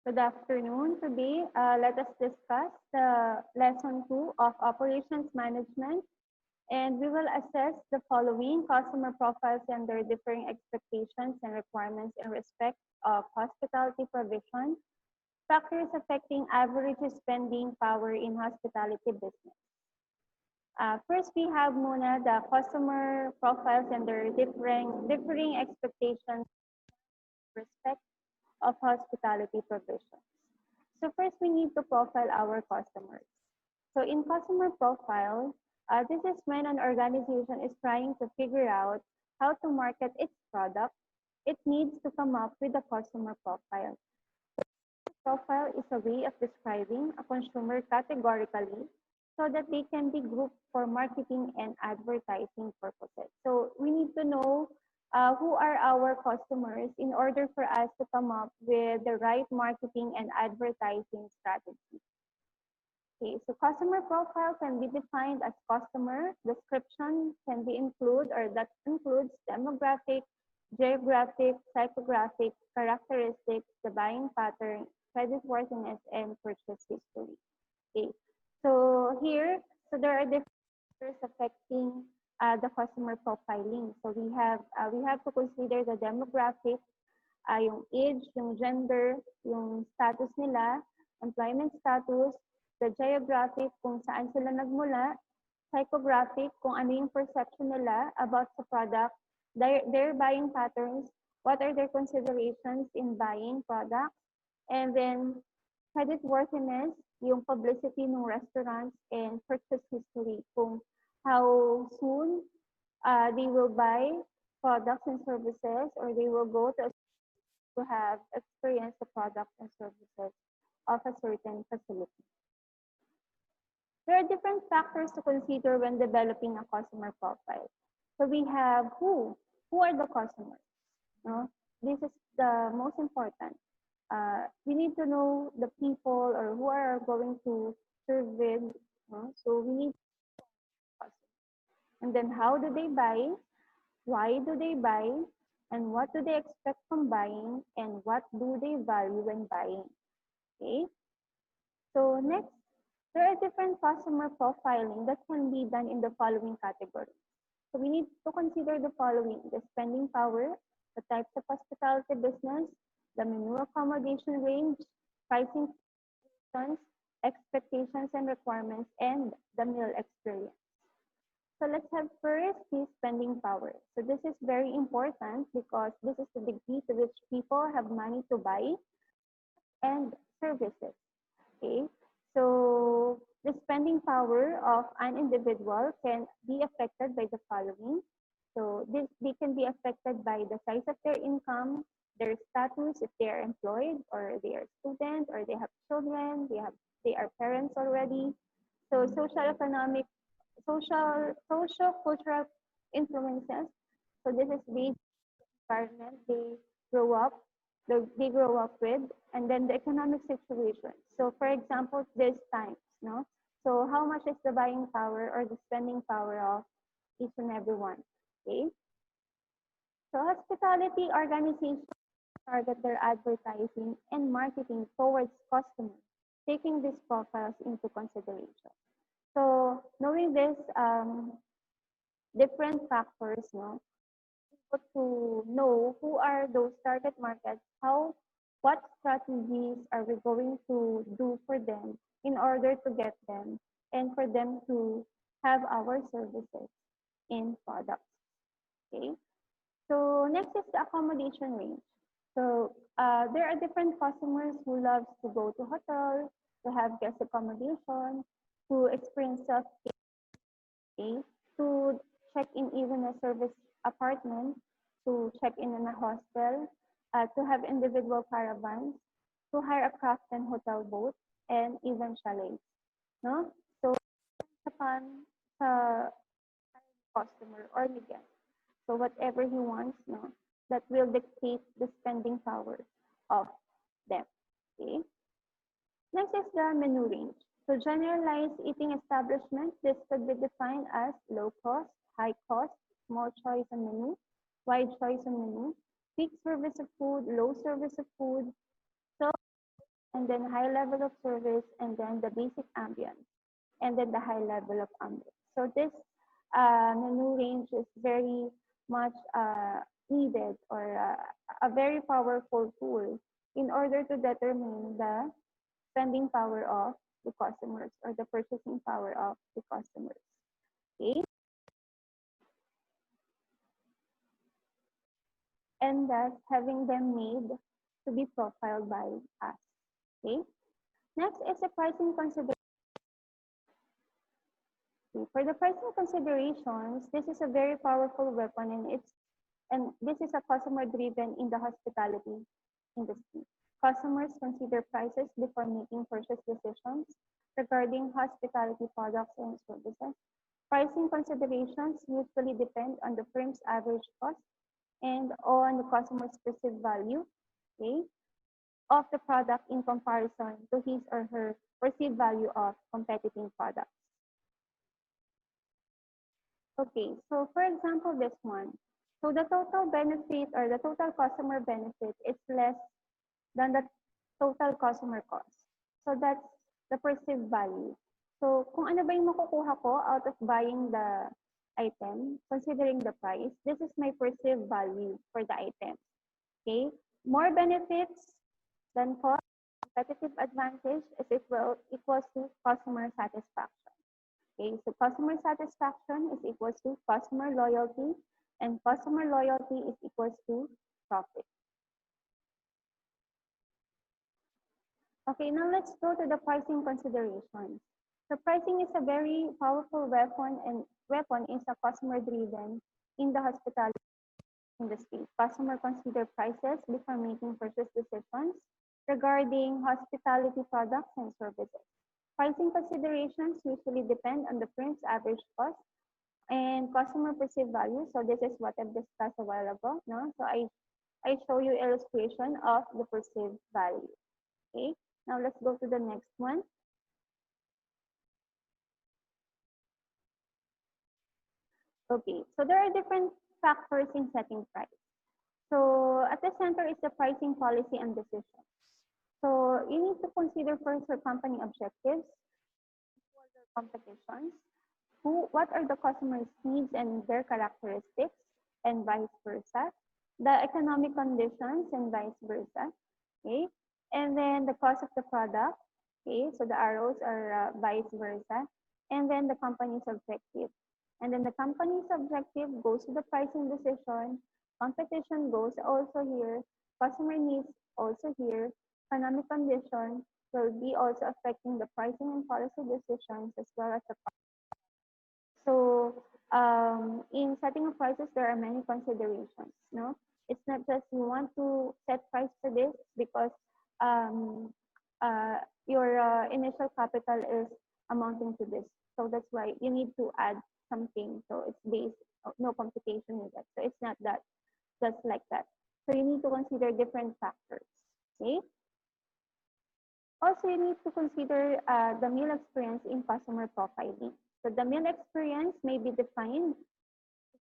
Good afternoon. Today, let us discuss the lesson 2 of operations management, and we will assess the following customer profiles and their differing expectations and requirements in respect of hospitality provision, factors affecting average spending power in hospitality business. First, we have muna the customer profiles and their differing expectations in respect of hospitality provisions. So first, we need to profile our customers. So in customer profile, this is when an organization is trying to figure out how to market its product. It needs to come up with a customer profile. Profile is a way of describing a consumer categorically so that they can be grouped for marketing and advertising purposes. So we need to know who are our customers in order for us to come up with the right marketing and advertising strategy. Okay, so customer profile can be defined as customer description can be included or that includes demographic, geographic, psychographic characteristics, the buying pattern, creditworthiness, and purchase history. Okay, so here, so there are different factors affecting the customer profiling. So we have to consider the demographic, yung age, yung gender, yung status nila, employment status, the geographic, kung saan sila nagmula, psychographic, kung ano yung perception nila about the product, their buying patterns, what are their considerations in buying products, and then creditworthiness, yung publicity ng restaurants, and purchase history, kung how soon they will buy products and services, or they will go to have experienced the products and services of a certain facility. There are different factors to consider when developing a customer profile. So we have who are the customers? No? This is the most important. We need to know the people or who are going to serve with. No? So we need customers. And then how do they buy? Why do they buy? And what do they expect from buying? And what do they value when buying? Okay. So next, there are different customer profiling that can be done in the following categories. So we need to consider the following: the spending power, the types of hospitality business, the menu accommodation range, pricing expectations and requirements, and the meal experience. So let's have first the spending power. So this is very important because this is the degree to which people have money to buy and services. Okay, so the spending power of an individual can be affected by the following. So they can be affected by the size of their income, their status, if they are employed or they are students or they have children, they are parents already. So sociocultural influences. So this is based environment they grow up with, and then the economic situation. So for example, there's times, no? So how much is the buying power or the spending power of each and every one? Okay. So hospitality organizations target their advertising and marketing towards customers, taking these profiles into consideration. So knowing this different factors, no, to know who are those target markets, what strategies are we going to do for them in order to get them and for them to have our services in products. Okay. So next is the accommodation range. So there are different customers who loves to go to hotels, to have guest accommodation, to experience self-stay, to check in even a service apartment, to check in a hostel, to have individual caravans, to hire a craft and hotel boat, and even chalets. No? So upon the customer or the guest. So whatever he wants, no, that will dictate the spending power of them. Okay. Next is the menu range. So generalized eating establishment, this could be defined as low cost, high cost, small choice on menu, wide choice on menu, peak service of food, low service of food. So and then high level of service, and then the basic ambience, and then the high level of ambience. So this menu range is very much needed, or a very powerful tool in order to determine the spending power of the customers, or the purchasing power of the customers. Okay, and thus having them made to be profiled by us. Okay, next is the pricing consideration. For the pricing considerations, this is a very powerful weapon, and this is a customer driven in the hospitality industry. Customers consider prices before making purchase decisions regarding hospitality products and services. Pricing considerations usually depend on the firm's average cost and on the customer's perceived value, okay, of the product in comparison to his or her perceived value of competing products. Okay, so for example, this one. So the total benefit, or the total customer benefit, is less than the total customer cost. So that's the perceived value. So kung ano ba yung makukuha ko out of buying the item, considering the price, this is my perceived value for the item. Okay, more benefits than cost, competitive advantage is equals to customer satisfaction. Okay, so customer satisfaction is equals to customer loyalty, and customer loyalty is equals to profit. Okay, now let's go to the pricing considerations. So pricing is a very powerful weapon, and weapon is a customer driven in the hospitality industry. Customer consider prices before making purchase decisions regarding hospitality products and services. Pricing considerations usually depend on the firm's average cost and customer perceived value. So this is what I've discussed a while ago. No? So I show you illustration of the perceived value. Okay, now let's go to the next one. Okay, so there are different factors in setting price. So at the center is the pricing policy and decision. So you need to consider first your company objectives, competitions, what are the customer's needs and their characteristics, and vice versa, the economic conditions and vice versa, okay, and then the cost of the product, okay, so the arrows are vice versa, and then the company's objective. And then the company's objective goes to the pricing decision, competition goes also here, customer needs also here, economic condition will be also affecting the pricing and policy decisions, as well as the. So in setting of prices, there are many considerations. No, it's not just you want to set price for this because your initial capital is amounting to this. So that's why you need to add something. So it's based, no computation needed. So it's not that just like that. So you need to consider different factors. Okay. Also, you need to consider the meal experience in customer profiling. So the meal experience may be defined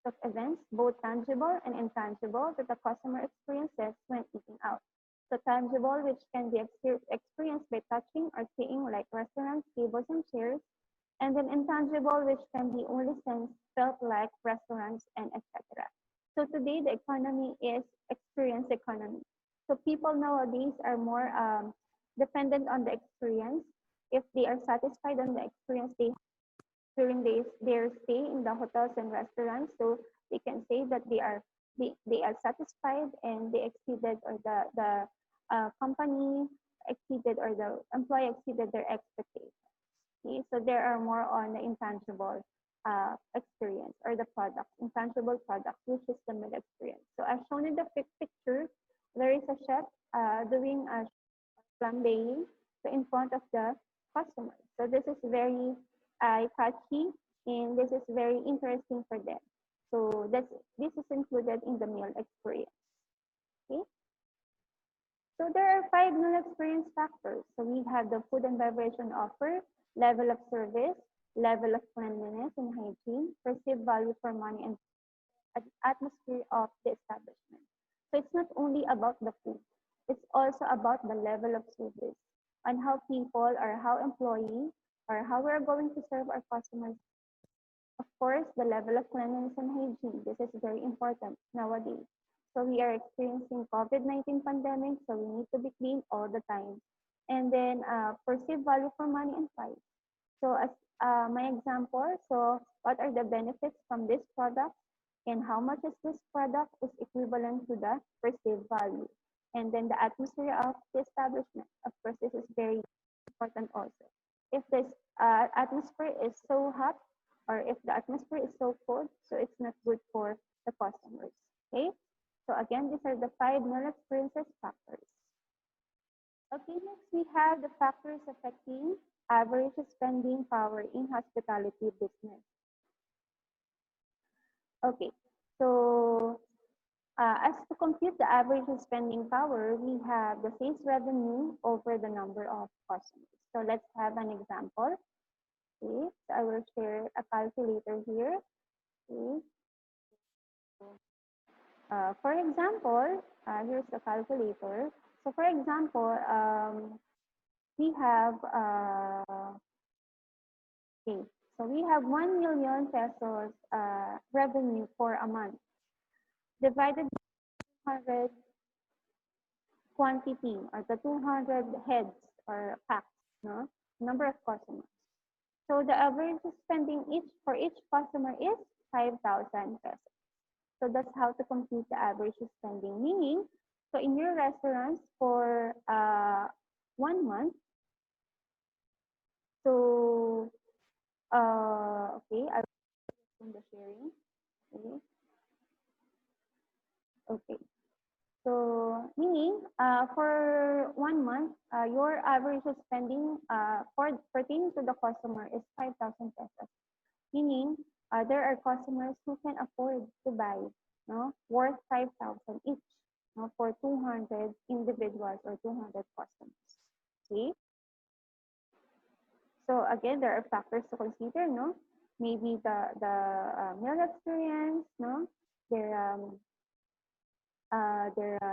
of events, both tangible and intangible, that the customer experiences when eating out. So tangible, which can be experienced by touching or seeing, like restaurants, tables, and chairs, and then intangible, which can be only sensed, felt, like restaurants, and etc. So today, the economy is experience economy. So people nowadays are more dependent on the experience. If they are satisfied on the experience they during their stay in the hotels and restaurants, so they can say that they are satisfied and they exceeded, or the company exceeded, or the employee exceeded their expectations. Okay? So there are more on the intangible experience, or the product, intangible product, which is the meal experience. So as shown in the picture, there is a chef doing a flambeing, so in front of the customer. So this is very eye-catchy, and this is very interesting for them. So this is included in the meal experience. Okay. So there are 5 meal experience factors. So we have the food and beverage on offer, level of service, level of cleanliness and hygiene, perceived value for money, and atmosphere of the establishment. So it's not only about the food, it's also about the level of service, on how people or how employees or how we're going to serve our customers. Of course, the level of cleanliness and hygiene. This is very important nowadays. So we are experiencing COVID-19 pandemic, so we need to be clean all the time. And then perceived value for money and price. So as my example, so what are the benefits from this product and how much is this product is equivalent to the perceived value. And then the atmosphere of the establishment. Of course, this is very important also. If this atmosphere is so hot or if the atmosphere is so cold, so it's not good for the customers. Okay. So again, these are the 5 meal experiences factors. Okay, next we have the factors affecting average spending power in hospitality business. Okay, so as to compute the average spending power, we have the sales revenue over the number of customers. So let's have an example. Okay, so I will share a calculator here. Okay. For example, here's the calculator. So for example, we have okay, so we have 1 million pesos revenue for a month divided by 200 quantity or the 200 heads or packs, no? Number of customers. So the average spending for each customer is 5,000 pesos. So that's how to compute the average spending. Meaning, so in your restaurants for 1 month, so okay, I'll do the sharing. Okay. Okay. So meaning for 1 month, your average spending for pertaining to the customer is 5,000 pesos. Meaning there are customers who can afford to buy, no, worth 5,000 each, no, for 200 individuals or 200 customers. Okay. So again, there are factors to consider, no? Maybe the meal experience, no? Their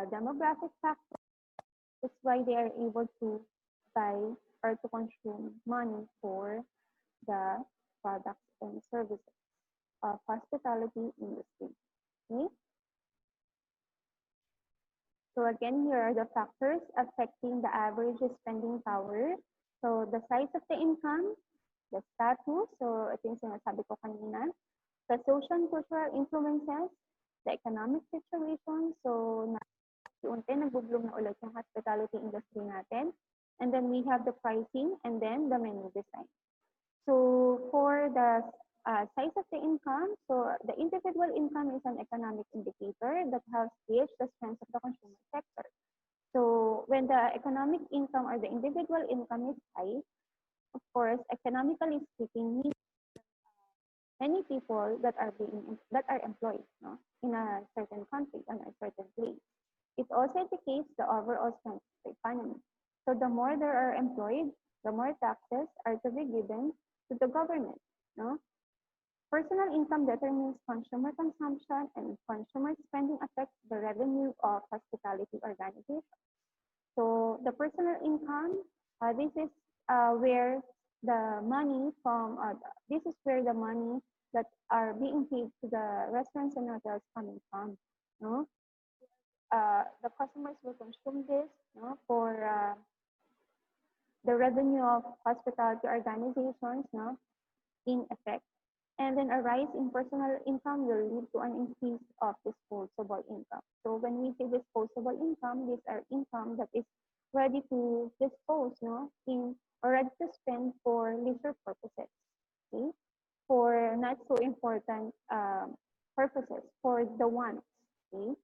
demographic factors. That's why they are able to buy or to consume money for the products and services of hospitality industry. Okay. So again, here are the factors affecting the average spending power. So the size of the income, the status, so ito yung sinasabi ko kanina, the social and cultural influences, the economic situation, so unti nag-bloom na ulit yung hospitality industry natin. And then we have the pricing and then the menu design. So for the size of the income, so the individual income is an economic indicator that helps gauge the strength of the consumer sector. So when the economic income or the individual income is high, of course, economically speaking, many people that are employed, no, in a certain country and a certain place. It also indicates the overall strength of the economy. So the more there are employed, the more taxes are to be given to the government. No? Personal income determines consumer consumption, and consumer spending affects the revenue of hospitality organizations. So the personal income, this is where the money from, this is where the money that are being paid to the restaurants and hotels coming from. No? The customers will consume this, no, for the revenue of hospitality organizations, no, in effect. And then a rise in personal income will lead to an increase of disposable income. So when we say disposable income, these are income that is ready to dispose, no, in or ready to spend for leisure purposes, okay, for not so important purposes, for the wants, okay.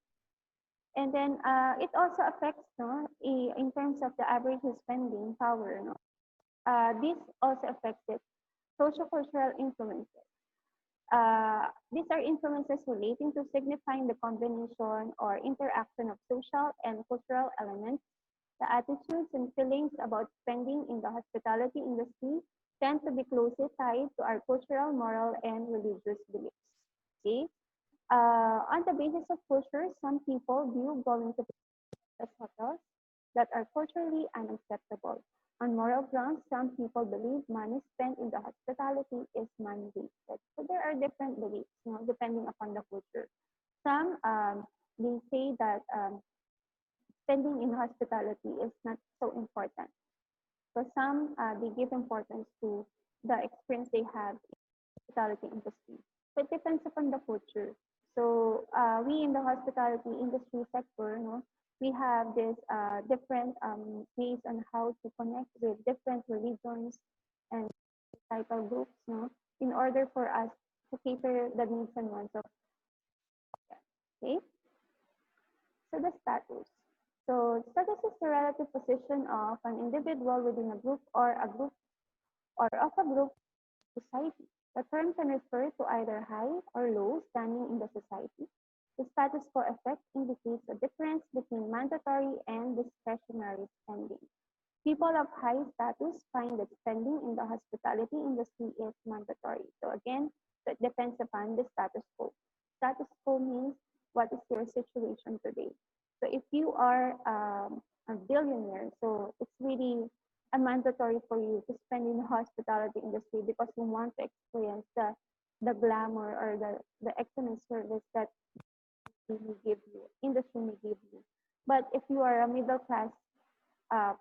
And then it also affects, no, in terms of the average spending power, no. This also affects it. Sociocultural influences. These are influences relating to signifying the combination or interaction of social and cultural elements. The attitudes and feelings about spending in the hospitality industry tend to be closely tied to our cultural, moral, and religious beliefs. Okay? On the basis of culture, some people view going to hotels that are culturally unacceptable. On moral grounds, some people believe money spent in the hospitality is money wasted. So there are different beliefs, depending upon the culture. Some they say that spending in hospitality is not so important. So some they give importance to the experience they have in the hospitality industry. So it depends upon the culture. So we in the hospitality industry sector, we have this different ways on how to connect with different religions and societal groups, in order for us to cater the needs and wants of them. Okay. So the status. So status is the relative position of an individual within a group or of a group society. The term can refer to either high or low standing in the society. The status quo effect indicates a difference between mandatory and discretionary spending. People of high status find that spending in the hospitality industry is mandatory. So again, it depends upon the status quo. Status quo means what is your situation today. So if you are a billionaire, so it's really mandatory for you to spend in the hospitality industry because you want to experience the glamour or the excellent service that industry may give you. But if you are a middle class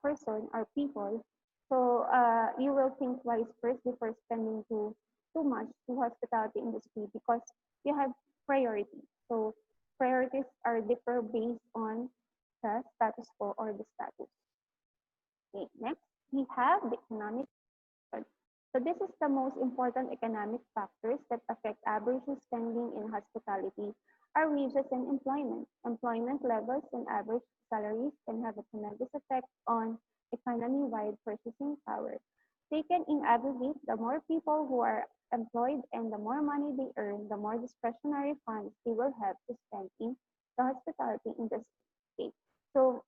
person or people, so you will think twice first before spending too much to hospitality industry because you have priorities. So priorities are differ based on the status quo or the status. Okay, next we have the economic factor. So this is the most important economic factors that affect average spending in hospitality are wages and employment. Employment levels and average salaries can have a tremendous effect on economy-wide purchasing power. Taken in aggregate, the more people who are employed and the more money they earn, the more discretionary funds they will have to spend in the hospitality industry. Okay. So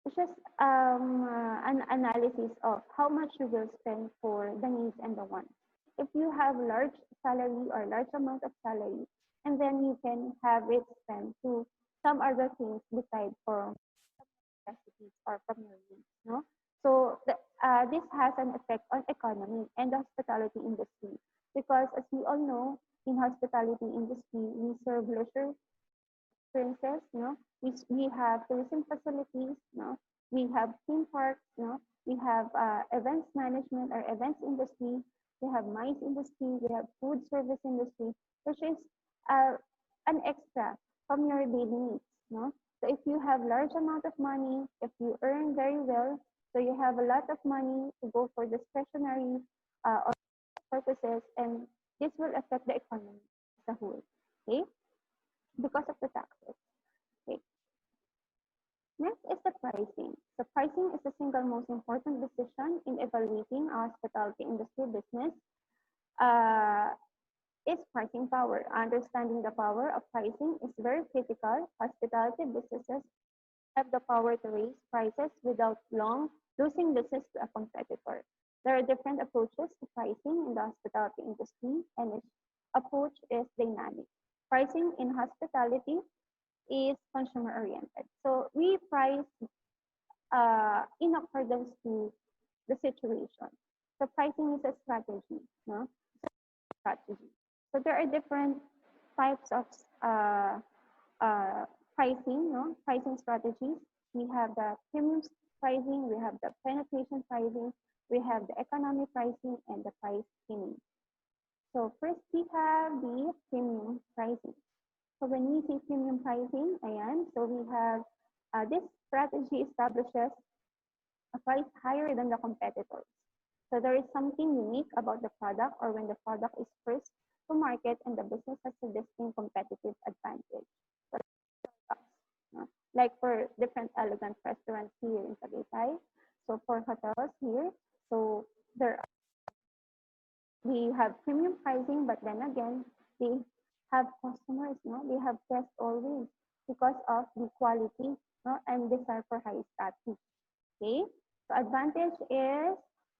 it's just an analysis of how much you will spend for the needs and the wants. If you have large salary or large amount of salary, and then you can have it spent to some other things besides for necessities or from your needs. No? So this has an effect on economy and the hospitality industry because as we all know, in hospitality industry, we serve leisure experiences, we have tourism facilities, we have theme parks, we have events management or events industry, we have mines industry, we have food service industry, which is uh, an extra from your daily needs, So if you have large amount of money, if you earn very well, so you have a lot of money to go for discretionary or purposes, and this will affect the economy as a whole, okay? Because of the taxes. Okay. Next is the pricing. So pricing is the single most important decision in evaluating a hospitality industry business. Is pricing power. Understanding the power of pricing is very critical. Hospitality businesses have the power to raise prices without long losing business to a competitor. There are different approaches to pricing in the hospitality industry, and each approach is dynamic. Pricing in hospitality is consumer oriented. So we price in accordance to the situation. So pricing is a strategy, no? Strategy. So there are different types of pricing, pricing strategies. We have the premium pricing, we have the penetration pricing, we have the economy pricing, and the price skimming. So first we have the premium pricing. So when we say premium pricing, so we have this strategy establishes a price higher than the competitors. So there is something unique about the product or when the product is first to market and the business has a distinct competitive advantage. So, like for different elegant restaurants here in Tagaytay, so for hotels here, so there we have premium pricing, but then again, they have customers, they have guests always because of the quality, and desire for high status. Okay, so advantage is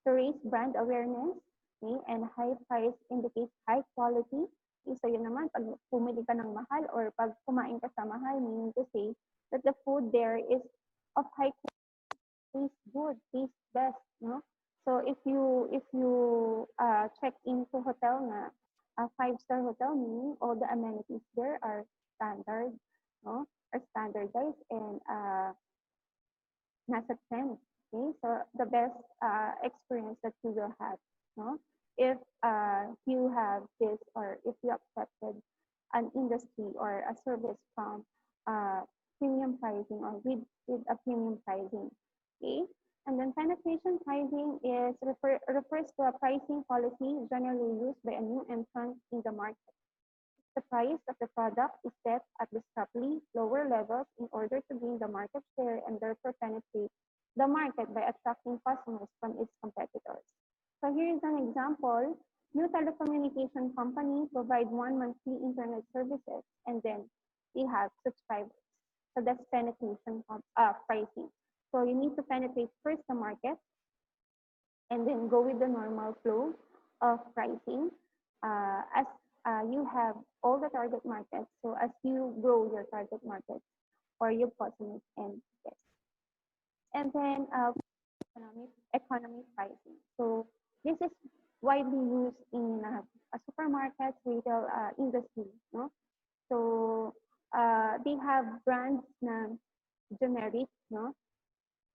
to raise brand awareness, okay, and high price indicates high quality. Okay, so yun naman, pag pumili ka ng mahal or pag kumain ka sa mahal, meaning to say that the food there is of high quality good, taste best, no? So if you check into hotel na a five-star hotel, meaning all the amenities there are standard, no? Are standardized and nasa 10. Okay, so the best experience that you will have, no? If you have this or if you accepted an industry or a service from premium pricing or with a premium pricing, okay? And then penetration pricing refers to a pricing policy generally used by a new entrant in the market. The price of the product is set at the sharply lower levels in order to gain the market share and therefore penetrate the market by attracting customers from its competitors. So here is an example. New telecommunication company provide 1 month free internet services and then they have subscribers. So that's penetration pricing. So you need to penetrate first the market and then go with the normal flow of pricing as you have all the target markets. So as you grow your target market or your customers and guests. And then economy pricing. So this is widely used in a supermarket retail industry. No? So they have brands na generic, no?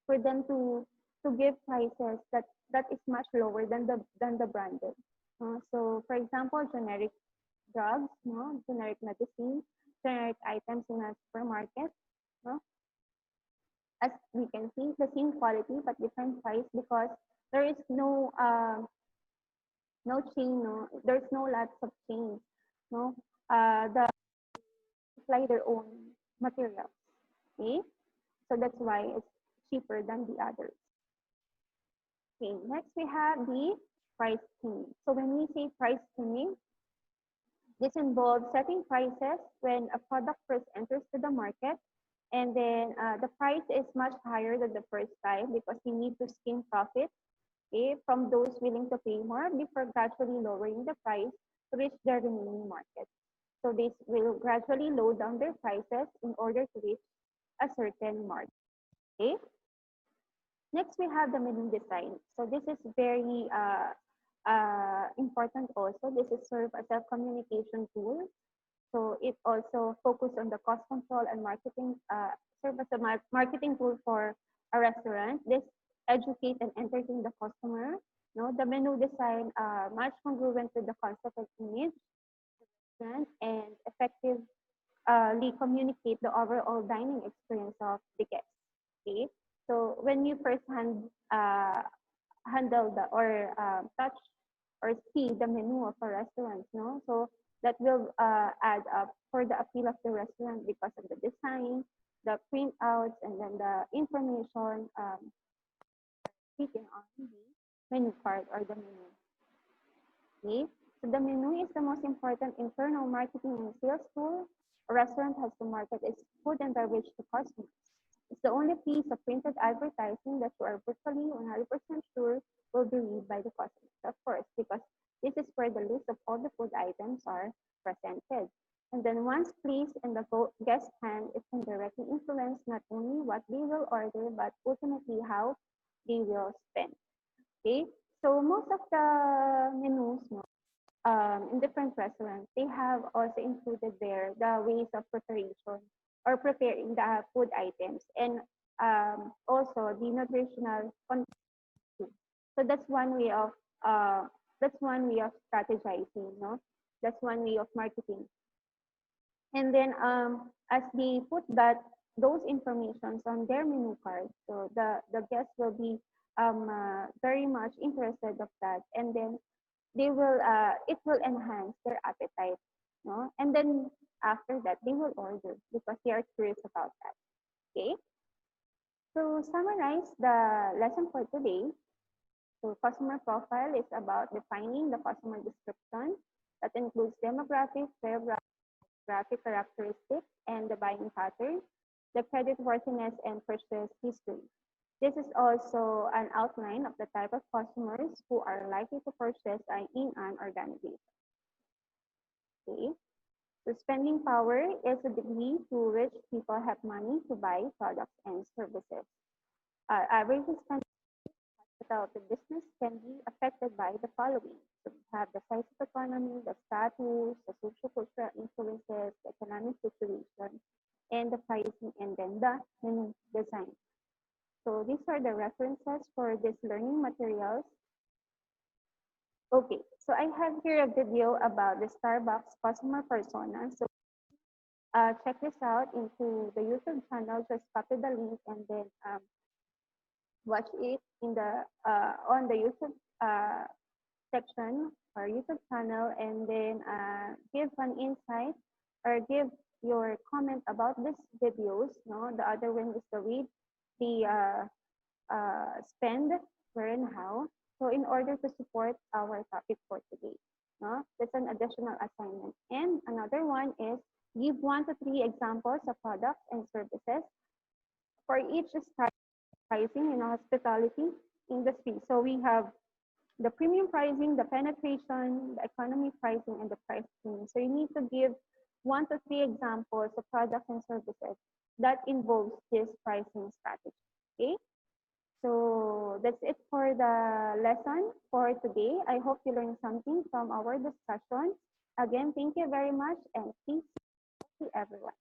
For them to give prices that is much lower than the branded. So for example, generic drugs, no, generic medicine, generic items in a supermarket, no, as we can see, the same quality but different price because there is no chain, no, there's no lots of chains, no, the supply their own materials, okay, so that's why it's cheaper than the others. Okay, next we have the price skimming. So when we say price skimming, this involves setting prices when a product first enters to the market, and then the price is much higher than the first time because you need to skim profit, okay, from those willing to pay more before gradually lowering the price to reach the remaining market. So this will gradually lower down their prices in order to reach a certain market. Okay. Next, we have the menu design. So this is very important also. This is served as a communication tool. So it also focuses on the cost control and marketing, serve as a marketing tool for a restaurant. This educate and entertain the customer. No, the menu design much congruent with the concept of image and effectively communicate the overall dining experience of the guest. Okay, so when you first handle the or touch or see the menu of a restaurant, no, so that will add up for the appeal of the restaurant because of the design, the printouts, and then the information written on the menu card or the menu. Okay, so the menu is the most important internal marketing and sales tool a restaurant has to market its food and beverage to customers. It's the only piece of printed advertising that you are virtually 100% sure will be read by the customers, of course, because this is where the list of all the food items are presented. And then once placed in the guest hand, it can directly influence not only what they will order, but ultimately how they will spend. Okay, so most of the menus, no, in different restaurants, they have also included there the ways of preparation or preparing the food items and also the nutritional content. So that's one way of strategizing, no? That's one way of marketing. And then as they put those informations on their menu card, so the guests will be very much interested of that, and then they will it will enhance their appetite, no, and then after that they will order because they are curious about that. Okay, so summarize the lesson for today. So customer profile is about defining the customer description that includes demographics, graphic characteristics, and the buying pattern, the creditworthiness, and purchase history. This is also an outline of the type of customers who are likely to purchase in an organization. Okay. So spending power is a degree to which people have money to buy products and services. average expense of the business can be affected by the following. So we have the size of economy, the status, the social-cultural influences, the economic situation, and the pricing, and then the menu design. So these are the references for these learning materials. Okay, so I have here a video about the Starbucks customer persona. So check this out into the YouTube channel. Just copy the link and then watch it in the on the YouTube section or YouTube channel, and then give an insight or give your comment about these videos. No, the other one is the read the spend, where and how. So in order to support our topic for today, no, that's an additional assignment. And another one is give 1 to 3 examples of products and services for each pricing in hospitality industry. So we have the premium pricing, the penetration, the economy pricing, and the price premium. So you need to give 1 to 3 examples of products and services that involves this pricing strategy. Okay. So that's it for the lesson for today. I hope you learned something from our discussion. Again, thank you very much and peace to everyone.